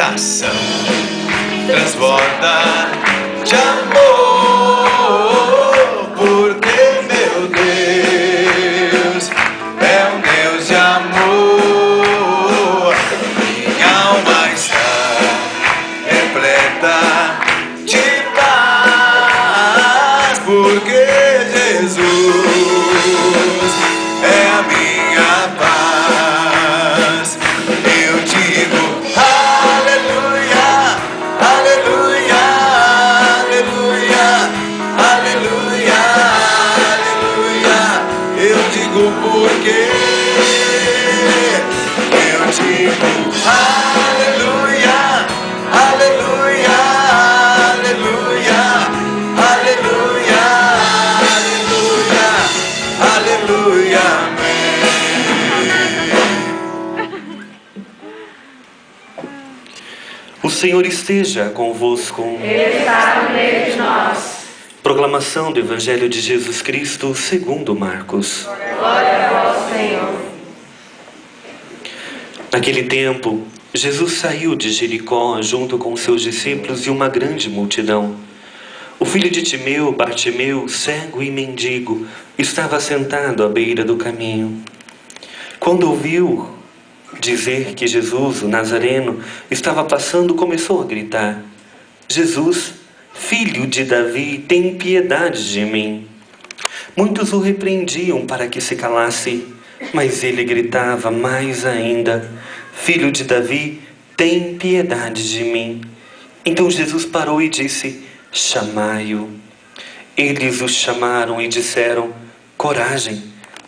coração transborda de amor, porque meu Deus é um Deus de amor. Minha alma está repleta de paz, porque Jesus é a minha paz. Eu digo aleluia, aleluia, aleluia, aleluia, aleluia. Eu digo porque eu digo aleluia, aleluia, aleluia, aleluia, aleluia, aleluia, O Senhor esteja convosco. Ele está no meio de nós. Proclamação do Evangelho de Jesus Cristo segundo Marcos. Glória a vós, Senhor. Naquele tempo, Jesus saiu de Jericó junto com seus discípulos e uma grande multidão. O filho de Timeu, Bartimeu, cego e mendigo, estava sentado à beira do caminho. Quando ouviu dizer que Jesus, o Nazareno, estava passando, começou a gritar: Jesus, filho de Davi, tem piedade de mim. Muitos o repreendiam para que se calasse, mas ele gritava mais ainda: Filho de Davi, tem piedade de mim. Então Jesus parou e disse: Chamai-o. Eles o chamaram e disseram: Coragem,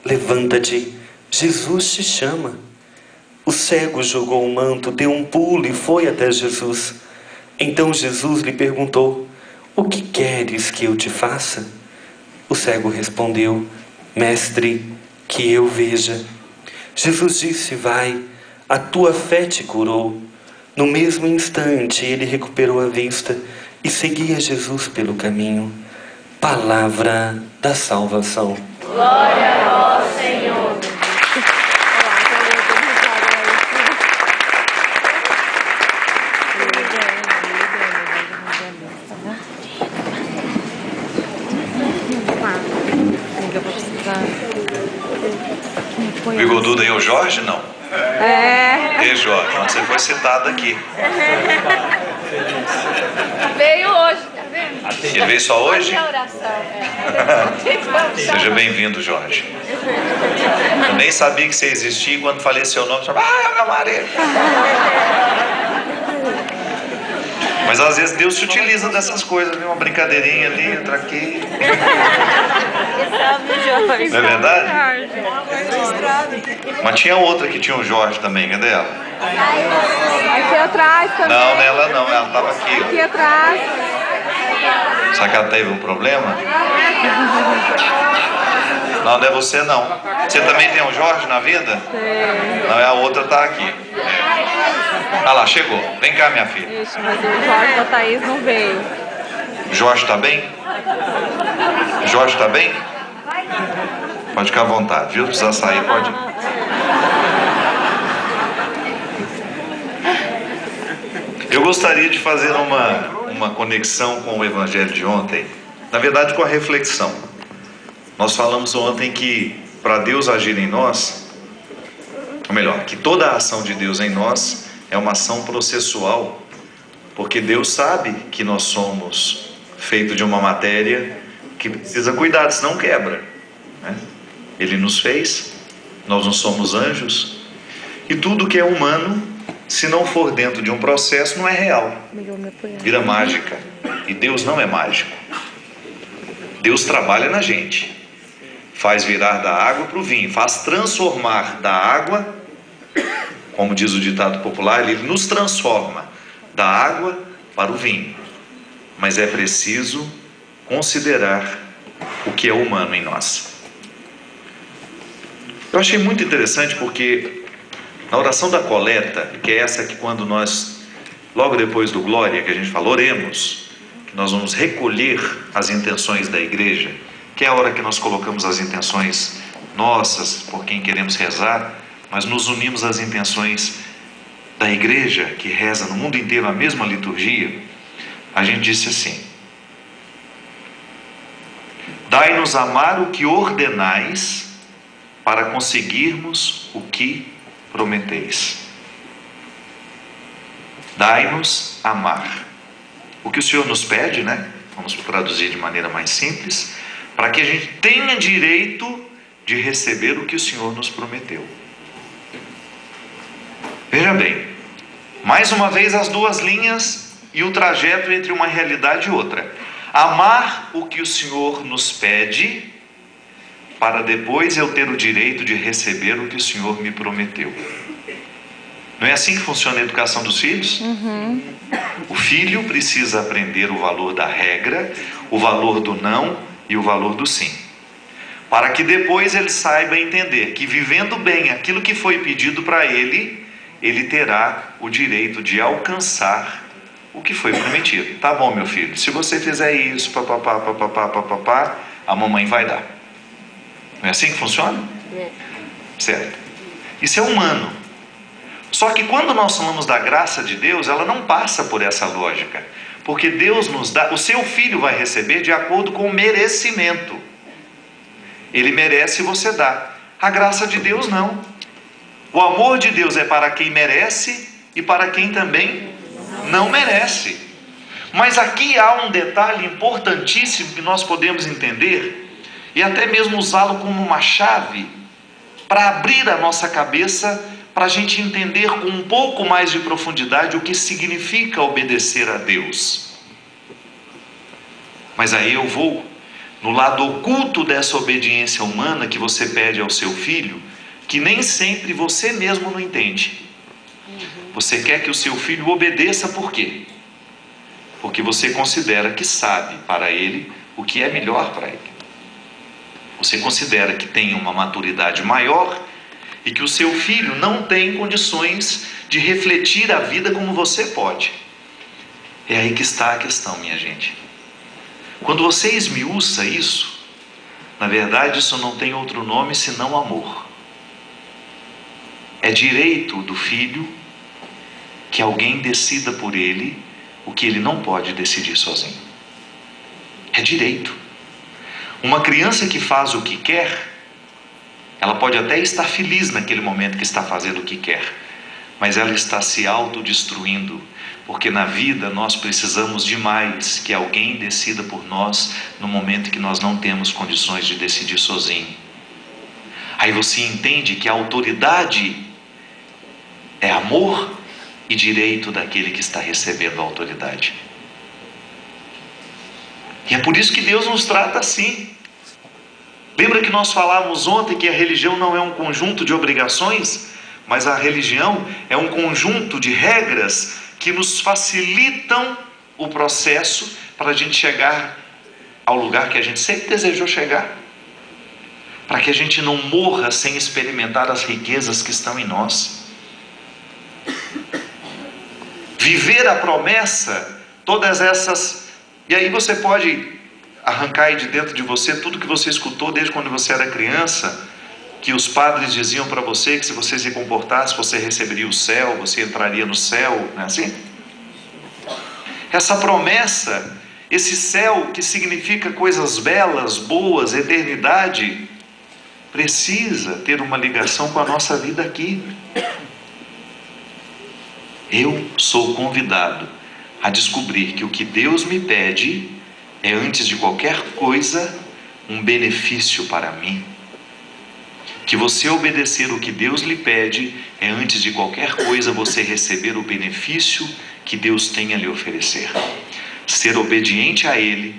levanta-te, Jesus te chama. O cego jogou o manto, deu um pulo e foi até Jesus. Então Jesus lhe perguntou: O que queres que eu te faça? O cego respondeu: Mestre, que eu veja. Jesus disse: Vai, a tua fé te curou. No mesmo instante ele recuperou a vista e seguia Jesus pelo caminho. Palavra da salvação. Glória a vós, Senhor. O bigodudo aí é o Jorge, não? É. Ei, Jorge, onde você foi citado aqui? Veio hoje, tá vendo? Ele veio só hoje? A oração. Seja bem-vindo, Jorge. Eu nem sabia que você existia e quando falei seu nome, você falou: Ah, é o meu marido. Mas às vezes Deus se utiliza dessas coisas, viu? Uma brincadeirinha ali, outra aqui. Não é verdade? Mas tinha outra que tinha um Jorge também, cadê ela? Aqui atrás também. Não, nela não, ela estava aqui, Aqui atrás. ó. Será que ela teve um problema? Não, não é você não. Você também tem um Jorge na vida? Sim. Não, é a outra, tá aqui. É. Ah lá, chegou. Vem cá, minha filha. Ixi, mas o Jorge da Thaís não veio. Jorge tá bem? Jorge tá bem? Pode ficar à vontade, viu? Se precisar sair, pode. Eu gostaria de fazer uma conexão com o Evangelho de ontem. Na verdade, com a reflexão. Nós falamos ontem que para Deus agir em nós, ou melhor, que toda a ação de Deus em nós é uma ação processual, porque Deus sabe que nós somos feito de uma matéria que precisa cuidar, senão quebra, né? Ele nos fez, nós não somos anjos, e tudo que é humano, se não for dentro de um processo, não é real, vira mágica. E Deus não é mágico. Deus trabalha na gente, faz virar da água para o vinho, faz transformar da água, como diz o ditado popular, ele nos transforma da água para o vinho. Mas é preciso considerar o que é humano em nós. Eu achei muito interessante porque na oração da coleta, que é essa que quando nós, logo depois do Glória, que a gente fala, oremos, que nós vamos recolher as intenções da igreja, que é a hora que nós colocamos as intenções nossas, por quem queremos rezar, mas nos unimos às intenções da igreja, que reza no mundo inteiro a mesma liturgia, a gente disse assim: dai-nos amar o que ordenais, para conseguirmos o que prometeis. Dai-nos amar. O que o Senhor nos pede, né? Vamos traduzir de maneira mais simples, para que a gente tenha direito de receber o que o Senhor nos prometeu. Veja bem, mais uma vez as duas linhas e o trajeto entre uma realidade e outra. Amar o que o Senhor nos pede, para depois eu ter o direito de receber o que o Senhor me prometeu. Não é assim que funciona a educação dos filhos? O filho precisa aprender o valor da regra, o valor do não e o valor do sim, para que depois ele saiba entender que, vivendo bem aquilo que foi pedido para ele, ele terá o direito de alcançar o que foi prometido. Tá bom, meu filho, se você fizer isso, papapá, a mamãe vai dar. Não é assim que funciona? Certo. Isso é humano. Só que quando nós falamos da graça de Deus, ela não passa por essa lógica, porque Deus nos dá, o seu filho vai receber de acordo com o merecimento. Ele merece e você dá. A graça de Deus não. O amor de Deus é para quem merece e para quem também não merece. Mas aqui há um detalhe importantíssimo que nós podemos entender e até mesmo usá-lo como uma chave para abrir a nossa cabeça, para a gente entender com um pouco mais de profundidade o que significa obedecer a Deus. Mas aí eu vou no lado oculto dessa obediência humana que você pede ao seu filho, que nem sempre você mesmo não entende. Você quer que o seu filho obedeça por quê? Porque você considera que sabe para ele o que é melhor para ele. Você considera que tem uma maturidade maior e que o seu filho não tem condições de refletir a vida como você pode. É aí que está a questão, minha gente. Quando você esmiuça isso, na verdade isso não tem outro nome senão amor. É direito do filho que alguém decida por ele o que ele não pode decidir sozinho. É direito. Uma criança que faz o que quer, ela pode até estar feliz naquele momento que está fazendo o que quer, mas ela está se autodestruindo, porque na vida nós precisamos demais que alguém decida por nós no momento que nós não temos condições de decidir sozinho. Aí você entende que a autoridade é amor e direito daquele que está recebendo a autoridade. E é por isso que Deus nos trata assim. Lembra que nós falávamos ontem que a religião não é um conjunto de obrigações, mas a religião é um conjunto de regras que nos facilitam o processo para a gente chegar ao lugar que a gente sempre desejou chegar, para que a gente não morra sem experimentar as riquezas que estão em nós. Viver a promessa, todas essas, e aí você pode arrancar aí de dentro de você tudo que você escutou desde quando você era criança, que os padres diziam para você que se você se comportasse, você receberia o céu, você entraria no céu, não é assim? Essa promessa, esse céu que significa coisas belas, boas, eternidade, precisa ter uma ligação com a nossa vida aqui. Eu sou convidado a descobrir que o que Deus me pede é, antes de qualquer coisa, um benefício para mim. Que você obedecer o que Deus lhe pede é, antes de qualquer coisa, você receber o benefício que Deus tem a lhe oferecer. Ser obediente a Ele,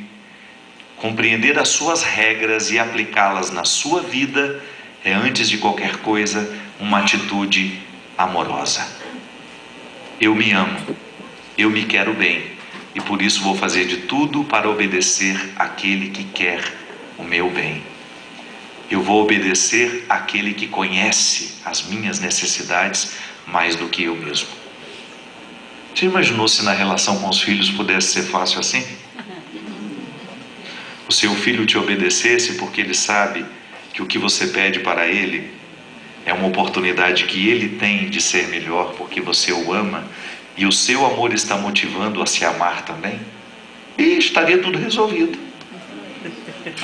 compreender as suas regras e aplicá-las na sua vida é, antes de qualquer coisa, uma atitude amorosa. Eu me amo, eu me quero bem. E por isso vou fazer de tudo para obedecer àquele que quer o meu bem. Eu vou obedecer àquele que conhece as minhas necessidades mais do que eu mesmo. Você imaginou se na relação com os filhos pudesse ser fácil assim? O seu filho te obedecesse porque ele sabe que o que você pede para ele É uma oportunidade que ele tem de ser melhor porque você o ama e o seu amor está motivando a se amar também. E estaria tudo resolvido.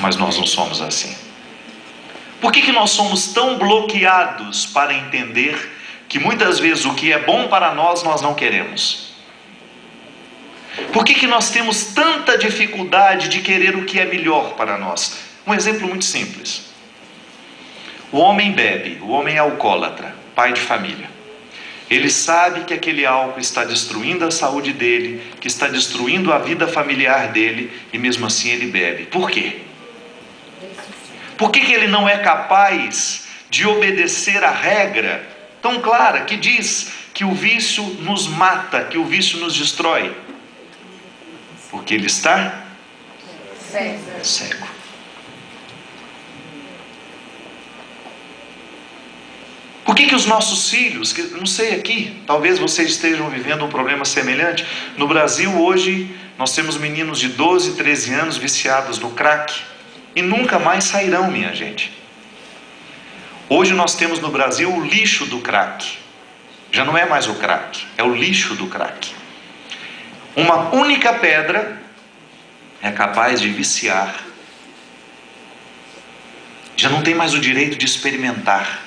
Mas nós não somos assim. Por que nós somos tão bloqueados para entender que muitas vezes o que é bom para nós não queremos? Por que nós temos tanta dificuldade de querer o que é melhor para nós? Um exemplo muito simples. O homem bebe, o homem é alcoólatra, pai de família. Ele sabe que aquele álcool está destruindo a saúde dele, que está destruindo a vida familiar dele, e mesmo assim ele bebe. Por quê? Por que ele não é capaz de obedecer a regra tão clara que diz que o vício nos mata, que o vício nos destrói? Porque ele está cego. Por que os nossos filhos, não sei aqui, talvez vocês estejam vivendo um problema semelhante. No Brasil hoje, nós temos meninos de 12, 13 anos viciados no crack e nunca mais sairão, minha gente. Hoje nós temos no Brasil o lixo do crack. Já não é mais o crack, é o lixo do crack. Uma única pedra é capaz de viciar. Já não tem mais o direito de experimentar.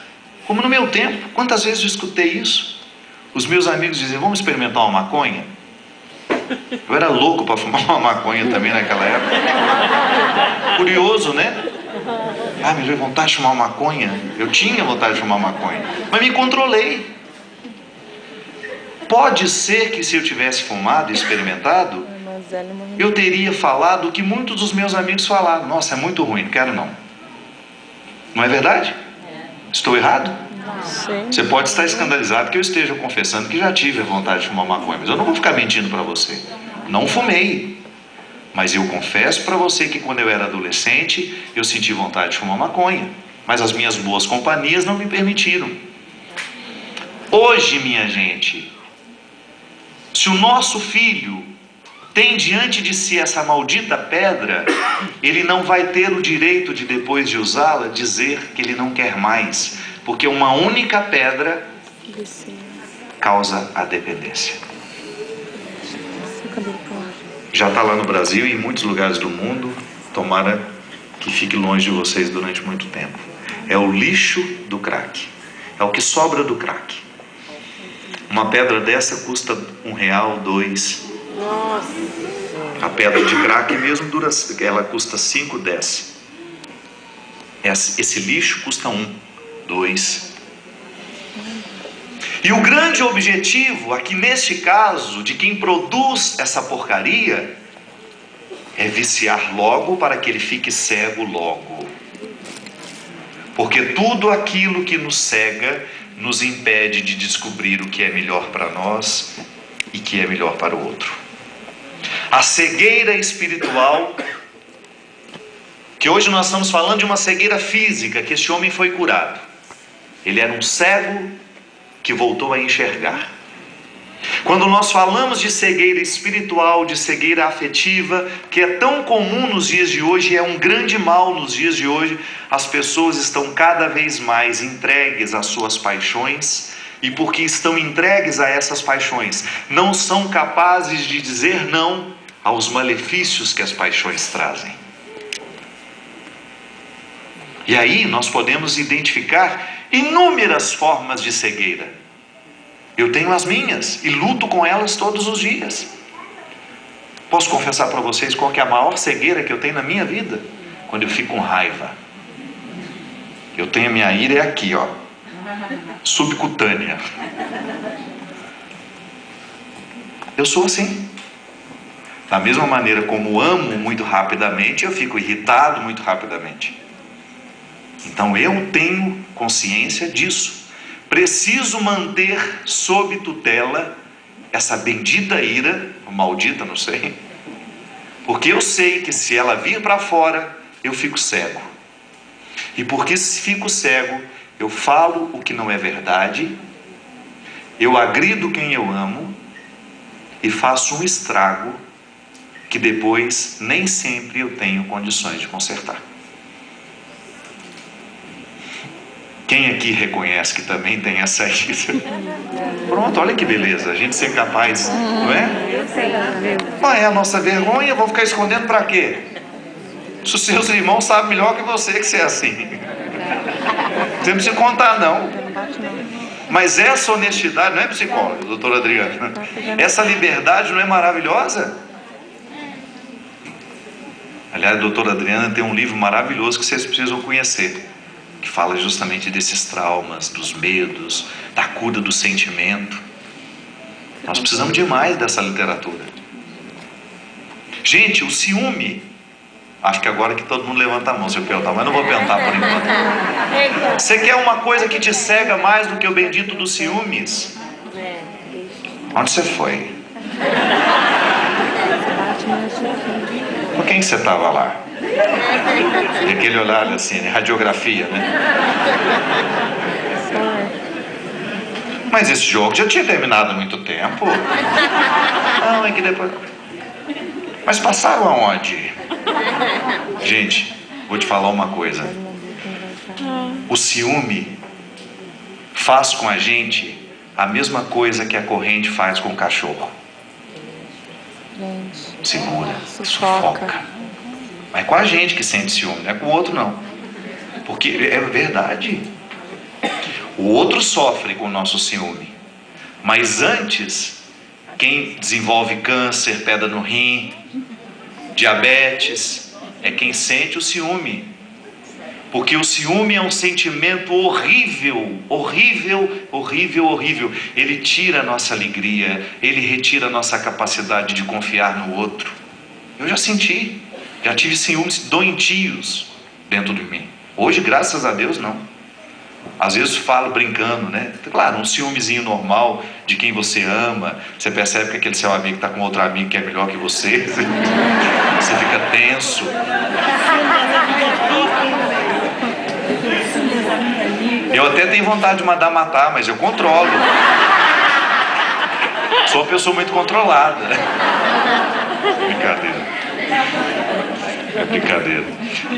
Como no meu tempo, quantas vezes eu escutei isso? Os meus amigos diziam, vamos experimentar uma maconha? Eu era louco para fumar uma maconha também naquela época. Curioso, né? Ah, me deu vontade de fumar uma maconha. Eu tinha vontade de fumar maconha, mas me controlei. Pode ser que se eu tivesse fumado e experimentado, eu teria falado o que muitos dos meus amigos falaram. Nossa, é muito ruim, não quero não. Não é verdade? Estou errado? Sim. Você pode estar escandalizado que eu esteja confessando que já tive a vontade de fumar maconha, mas eu não vou ficar mentindo para você. Não fumei. Mas eu confesso para você que quando eu era adolescente, eu senti vontade de fumar maconha. Mas as minhas boas companhias não me permitiram. Hoje, minha gente, se o nosso filho tem diante de si essa maldita pedra, ele não vai ter o direito de, depois de usá-la, dizer que ele não quer mais, porque uma única pedra causa a dependência. Já está lá no Brasil e em muitos lugares do mundo. Tomara que fique longe de vocês durante muito tempo. É o lixo do crack, é o que sobra do crack. Uma pedra dessa custa R$1, R$2. Nossa. A pedra de crack mesmo dura, ela custa 5, 10. Esse lixo custa 1, 2. E o grande objetivo aqui neste caso de quem produz essa porcaria é viciar logo para que ele fique cego logo. Porque tudo aquilo que nos cega nos impede de descobrir o que é melhor para nós e que é melhor para o outro. A cegueira espiritual, que hoje nós estamos falando de uma cegueira física, que este homem foi curado. Ele era um cego que voltou a enxergar. Quando nós falamos de cegueira espiritual, de cegueira afetiva, que é tão comum nos dias de hoje, é um grande mal nos dias de hoje, as pessoas estão cada vez mais entregues às suas paixões, e porque estão entregues a essas paixões, não são capazes de dizer não aos malefícios que as paixões trazem. E aí nós podemos identificar inúmeras formas de cegueira. Eu tenho as minhas e luto com elas todos os dias. Posso confessar para vocês qual que é a maior cegueira que eu tenho na minha vida? Quando eu fico com raiva. Eu tenho a minha ira aqui, ó, subcutânea. Eu sou assim. Da mesma maneira como amo muito rapidamente, eu fico irritado muito rapidamente. Então eu tenho consciência disso. Preciso manter sob tutela essa bendita ira, ou maldita, não sei, porque eu sei que se ela vir para fora, eu fico cego. E porque se fico cego, eu falo o que não é verdade, eu agrido quem eu amo e faço um estrago que depois nem sempre eu tenho condições de consertar. Quem aqui reconhece que também tem essa aí? Pronto, olha que beleza, a gente ser capaz, não é? Não é a nossa vergonha, vou ficar escondendo para quê? Se os seus irmãos sabem melhor que você é assim. Você não precisa contar não. Mas essa honestidade, não é psicóloga, doutora Adriana? Essa liberdade não é maravilhosa? Aliás, a doutora Adriana tem um livro maravilhoso que vocês precisam conhecer, que fala justamente desses traumas, dos medos, da cura do sentimento. Nós precisamos demais dessa literatura. Gente, o ciúme, acho que agora que todo mundo levanta a mão se eu perguntar, mas não vou perguntar por enquanto. Você quer uma coisa que te cega mais do que o bendito dos ciúmes? Onde você foi? Com quem você estava lá? E aquele olhar assim, né? Radiografia, né? Mas esse jogo já tinha terminado há muito tempo. Não, é que depois... Mas passaram aonde? Gente, vou te falar uma coisa. O ciúme faz com a gente a mesma coisa que a corrente faz com o cachorro. Segura, sufoca. Mas é com a gente que sente ciúme, não é com o outro não. Porque é verdade. O outro sofre com o nosso ciúme. Mas antes, quem desenvolve câncer, pedra no rim, diabetes, é quem sente o ciúme. Porque o ciúme é um sentimento horrível, horrível, horrível, horrível. Ele tira a nossa alegria, ele retira a nossa capacidade de confiar no outro. Eu já senti, já tive ciúmes doentios dentro de mim. Hoje, graças a Deus, não. Às vezes falo brincando, né? Claro, um ciúmezinho normal de quem você ama. Você percebe que aquele seu amigo está com outro amigo que é melhor que você. Você fica tenso. Eu até tenho vontade de mandar matar, mas eu controlo. Sou uma pessoa muito controlada. Brincadeira. É brincadeira.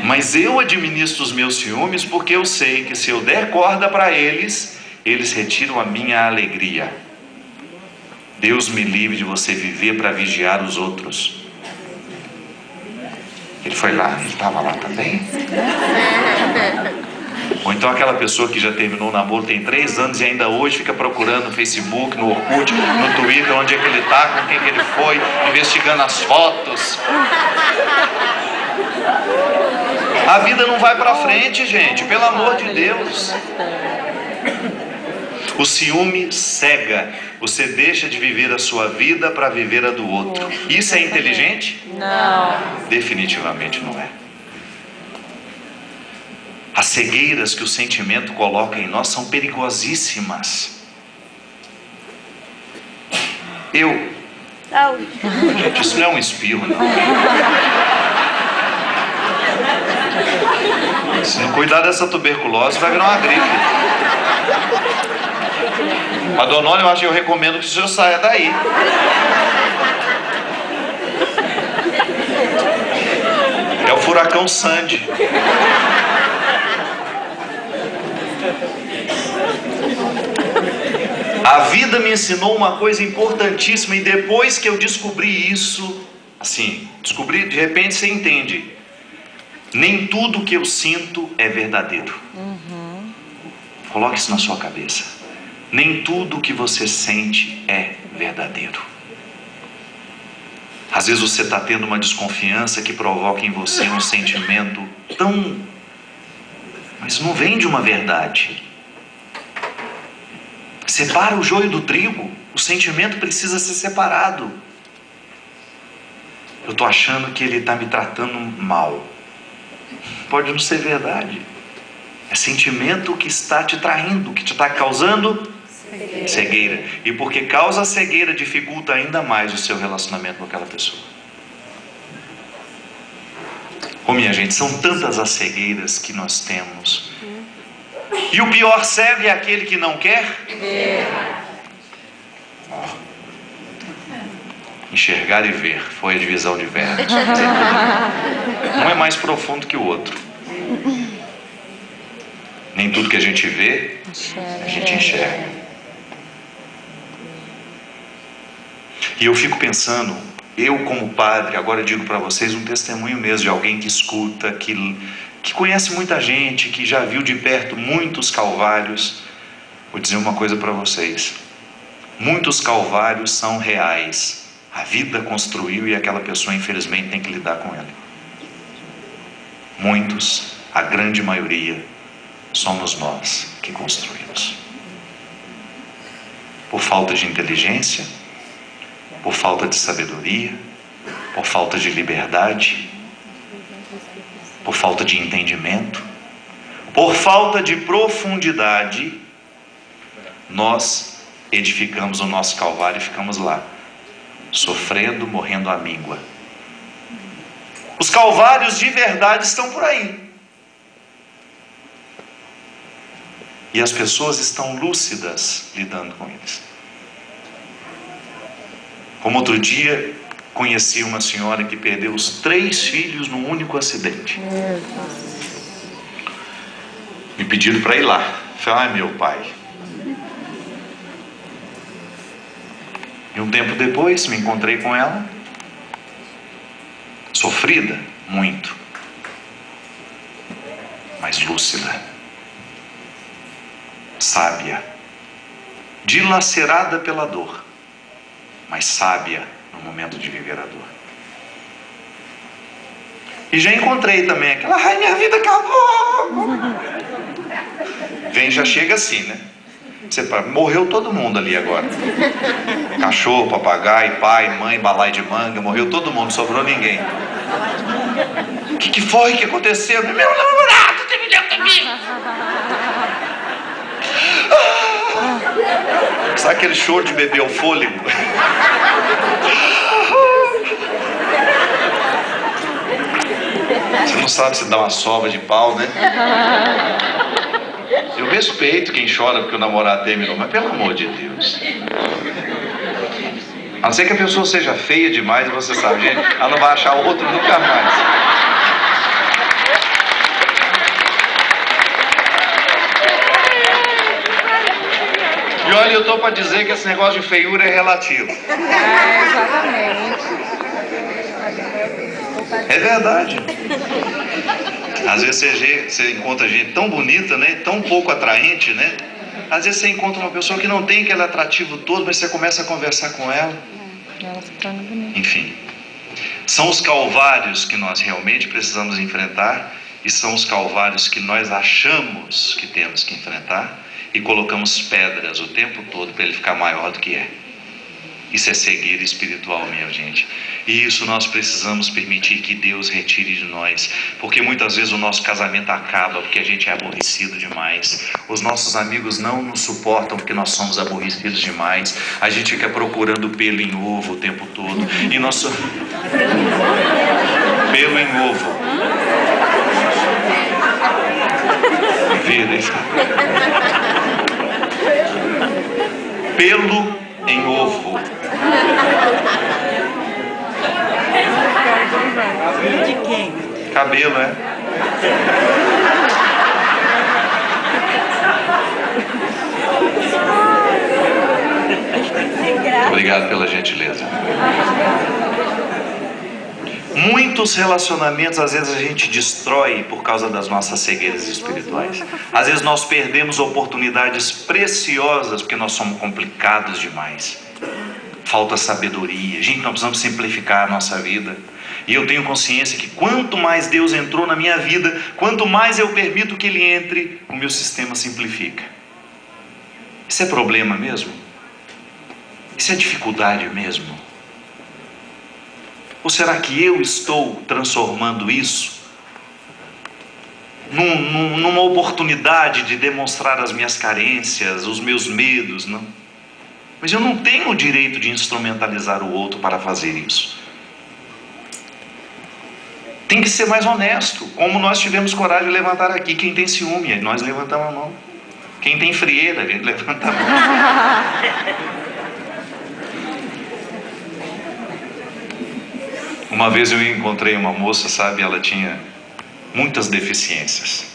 Mas eu administro os meus ciúmes porque eu sei que se eu der corda para eles, eles retiram a minha alegria. Deus me livre de você viver para vigiar os outros. Ele foi lá, ele estava lá também. Ou então aquela pessoa que já terminou o namoro tem 3 anos e ainda hoje fica procurando no Facebook, no Orkut, no Twitter, onde é que ele está, com quem que ele foi, investigando as fotos. A vida não vai para frente, gente, pelo amor de Deus. O ciúme cega. Você deixa de viver a sua vida para viver a do outro. Isso é inteligente? Não. Definitivamente não é. As cegueiras que o sentimento coloca em nós são perigosíssimas. Gente, isso não é um espirro, não. Se não cuidar dessa tuberculose, vai virar uma gripe. Mas, dona Olha, eu recomendo que o senhor saia daí. É o furacão Sandy. A vida me ensinou uma coisa importantíssima, e depois que eu descobri isso, assim, descobri, de repente você entende. Nem tudo que eu sinto é verdadeiro. Coloque isso na sua cabeça. Nem tudo que você sente é verdadeiro. Às vezes você está tendo uma desconfiança que provoca em você um sentimento tão... Mas não vem de uma verdade. Separa o joio do trigo. O sentimento precisa ser separado. Eu estou achando que ele está me tratando mal. Pode não ser verdade. É sentimento que está te traindo, que te está causando cegueira. E porque causa cegueira, dificulta ainda mais o seu relacionamento com aquela pessoa. Oh, minha gente, são tantas as cegueiras que nós temos. E o pior cego é aquele que não quer enxergar e ver. Foi a divisão de verbos. Um é mais profundo que o outro. Nem tudo que a gente vê, a gente enxerga. E eu fico pensando, eu como padre, agora eu digo para vocês um testemunho mesmo de alguém que escuta, que conhece muita gente, que já viu de perto muitos calvários. Vou dizer uma coisa para vocês: muitos calvários são reais. A vida construiu e aquela pessoa infelizmente tem que lidar com ele. Muitos, a grande maioria, somos nós que construímos. Por falta de inteligência, por falta de sabedoria, por falta de liberdade, por falta de entendimento, por falta de profundidade, nós edificamos o nosso calvário e ficamos lá, sofrendo, morrendo à míngua. Os calvários de verdade estão por aí. E as pessoas estão lúcidas lidando com eles. Como outro dia, conheci uma senhora que perdeu os 3 filhos num único acidente. Me pediram para ir lá. Falei, ai meu pai. E um tempo depois, me encontrei com ela. Sofrida, muito. Mas lúcida. Sábia. Dilacerada pela dor, mas sábia no momento de viver a dor. E já encontrei também aquela, ai minha vida acabou. Vem, já chega assim, né? Você morreu todo mundo ali agora. Cachorro, papagaio, pai, mãe, balai de manga, morreu todo mundo, sobrou ninguém. O que foi que aconteceu? Meu namorado terminou comigo. Sabe aquele choro de beber o fôlego? Você não sabe se dá uma sova de pau, né? Eu respeito quem chora porque o namorado terminou, mas pelo amor de Deus. A não ser que a pessoa seja feia demais, você sabe, gente, ela não vai achar outro nunca mais. E olha, eu estou para dizer que esse negócio de feiura é relativo. Exatamente. É verdade. Às vezes você encontra gente tão bonita, né? Tão pouco atraente, né? Às vezes você encontra uma pessoa que não tem aquele atrativo todo, mas você começa a conversar com ela. Enfim, são os calvários que nós realmente precisamos enfrentar, e são os calvários que nós achamos que temos que enfrentar e colocamos pedras o tempo todo para ele ficar maior do que é. Isso é cegueira espiritual, minha gente. E isso nós precisamos permitir que Deus retire de nós. Porque muitas vezes o nosso casamento acaba porque a gente é aborrecido demais. Os nossos amigos não nos suportam porque nós somos aborrecidos demais. A gente fica procurando pelo em ovo o tempo todo. E nosso... Pelo em ovo. Vira isso. Pelo em ovo. De quem? Cabelo, é? Obrigado pela gentileza. Muitos relacionamentos, às vezes a gente destrói por causa das nossas cegueiras espirituais. Às vezes nós perdemos oportunidades preciosas porque nós somos complicados demais. Falta sabedoria. Gente, nós precisamos simplificar a nossa vida. E eu tenho consciência que quanto mais Deus entrou na minha vida, quanto mais eu permito que Ele entre, o meu sistema simplifica. Isso é problema mesmo? Isso é dificuldade mesmo? Ou será que eu estou transformando isso numa oportunidade de demonstrar as minhas carências, os meus medos? Não? Mas eu não tenho o direito de instrumentalizar o outro para fazer isso. Tem que ser mais honesto, como nós tivemos coragem de levantar aqui. Quem tem ciúme, nós levantamos a mão. Quem tem frieira, a gente levanta a mão. Uma vez eu encontrei uma moça, sabe, ela tinha muitas deficiências.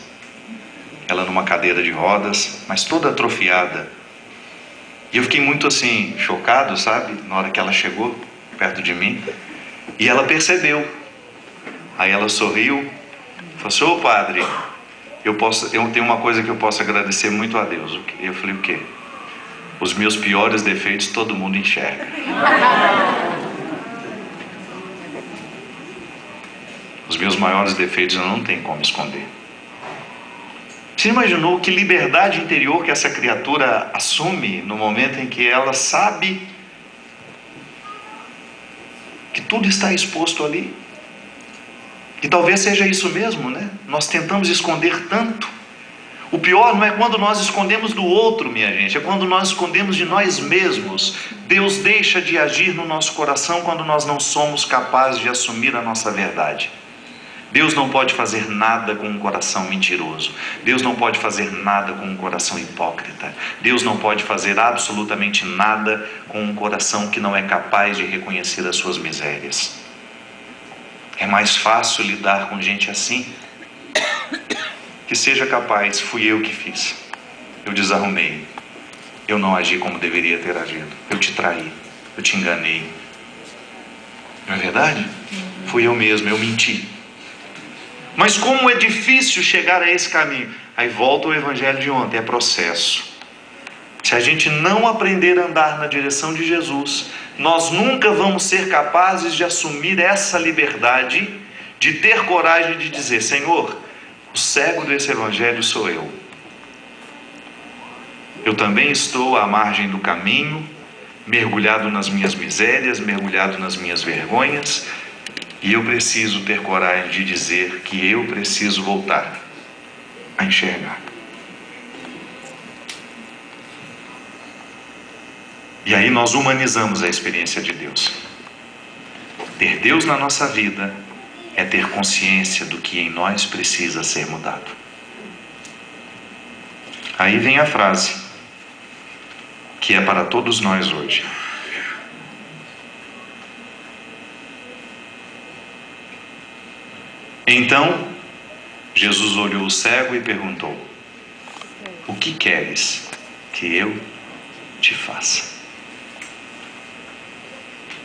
ela numa cadeira de rodas, mas toda atrofiada. E eu fiquei muito assim, chocado, sabe? Na hora que ela chegou perto de mim. E ela percebeu. Aí ela sorriu, falou assim: ô padre, eu tenho uma coisa que eu posso agradecer muito a Deus. Eu falei: o quê? Os meus piores defeitos todo mundo enxerga. Os meus maiores defeitos eu não tenho como esconder. Você imaginou que liberdade interior que essa criatura assume no momento em que ela sabe que tudo está exposto ali? E talvez seja isso mesmo, né? Nós tentamos esconder tanto. O pior não é quando nós escondemos do outro, minha gente, é quando nós escondemos de nós mesmos. Deus deixa de agir no nosso coração quando nós não somos capazes de assumir a nossa verdade. Deus não pode fazer nada com um coração mentiroso. Deus não pode fazer nada com um coração hipócrita. Deus não pode fazer absolutamente nada com um coração que não é capaz de reconhecer as suas misérias. É mais fácil lidar com gente assim, que seja capaz: fui eu que fiz, eu desarrumei, eu não agi como deveria ter agido, eu te traí, eu te enganei. Não é verdade? Fui eu mesmo, eu menti. Mas como é difícil chegar a esse caminho. Aí volta o evangelho de ontem, é processo. Se a gente não aprender a andar na direção de Jesus, nós nunca vamos ser capazes de assumir essa liberdade, de ter coragem de dizer: Senhor, o cego desse evangelho sou eu. Eu também estou à margem do caminho, mergulhado nas minhas misérias, mergulhado nas minhas vergonhas, e eu preciso ter coragem de dizer que eu preciso voltar a enxergar. E aí nós humanizamos a experiência de Deus. Ter Deus na nossa vida é ter consciência do que em nós precisa ser mudado. Aí vem a frase, que é para todos nós hoje. Então, Jesus olhou o cego e perguntou: o que queres que eu te faça?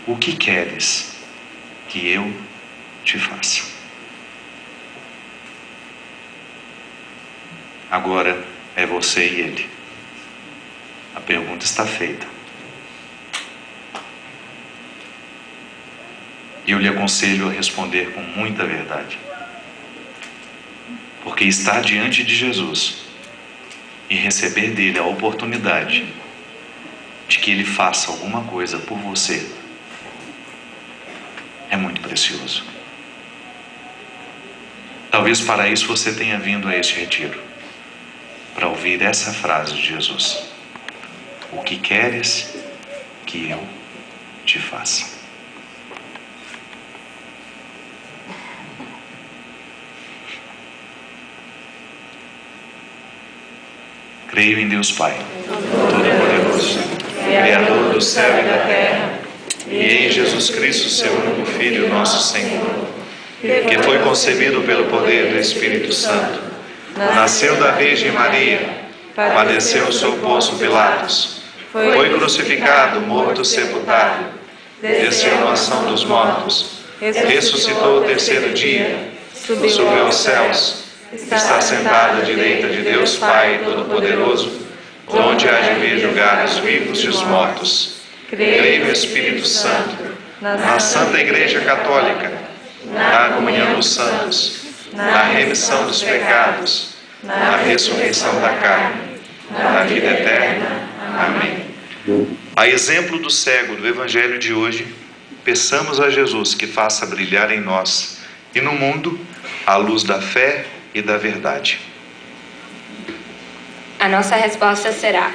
O que queres que eu te faça? Agora é você e ele. A pergunta está feita. E eu lhe aconselho a responder com muita verdade. Porque estar diante de Jesus e receber dele a oportunidade de que ele faça alguma coisa por você é muito precioso. Talvez para isso você tenha vindo a este retiro, para ouvir essa frase de Jesus: o que queres que eu te faça? Creio em Deus Pai Todo-Poderoso, Criador do céu e da terra, e em Jesus Cristo, seu único Filho, nosso Senhor, que foi concebido pelo poder do Espírito Santo, nasceu da Virgem Maria, padeceu sob Pôncio Pilatos, foi crucificado, morto, sepultado, desceu à mansão dos mortos, ressuscitou o terceiro dia, subiu aos céus, está sentado à direita de Deus Pai Todo-Poderoso, onde há de vir julgar os vivos e os mortos. Creio no Espírito Santo, na Santa Igreja Católica, na comunhão dos santos, na remissão dos pecados, na ressurreição da carne, na vida eterna. Amém. A exemplo do cego do Evangelho de hoje, peçamos a Jesus que faça brilhar em nós e no mundo a luz da fé e da verdade. A nossa resposta será: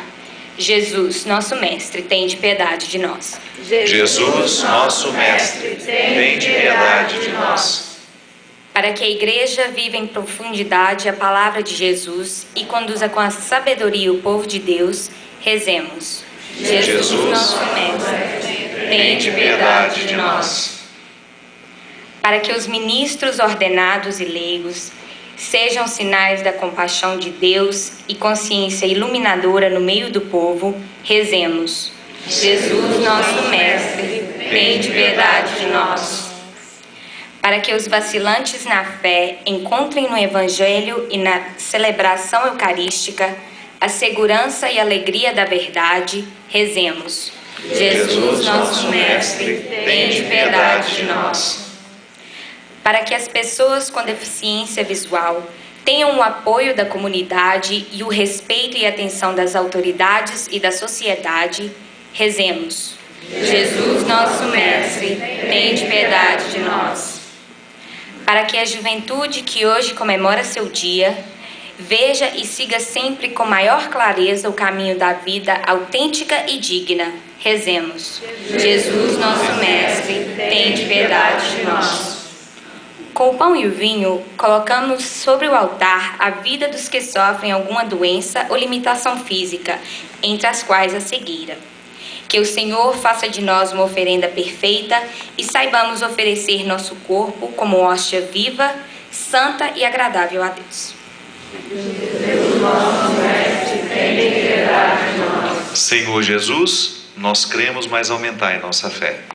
Jesus, nosso Mestre, tende piedade de nós. Jesus, nosso Mestre, tende piedade de nós. Para que a Igreja viva em profundidade a palavra de Jesus e conduza com a sabedoria o povo de Deus, rezemos: Jesus, nosso Mestre, tende piedade de nós. Para que os ministros ordenados e leigos sejam sinais da compaixão de Deus e consciência iluminadora no meio do povo, rezemos. Jesus, nosso Mestre, tende piedade de nós. Para que os vacilantes na fé encontrem no Evangelho e na celebração eucarística a segurança e alegria da verdade, rezemos. Jesus, nosso Mestre, tende piedade de nós. Para que as pessoas com deficiência visual tenham o apoio da comunidade e o respeito e atenção das autoridades e da sociedade, rezemos. Jesus, nosso Mestre, tende piedade de nós. Para que a juventude que hoje comemora seu dia veja e siga sempre com maior clareza o caminho da vida autêntica e digna, rezemos. Jesus, nosso Mestre, tende piedade de nós. Com o pão e o vinho, colocamos sobre o altar a vida dos que sofrem alguma doença ou limitação física, entre as quais a cegueira. Que o Senhor faça de nós uma oferenda perfeita e saibamos oferecer nosso corpo como hóstia viva, santa e agradável a Deus. Senhor Jesus, nós cremos, mas aumentai nossa fé.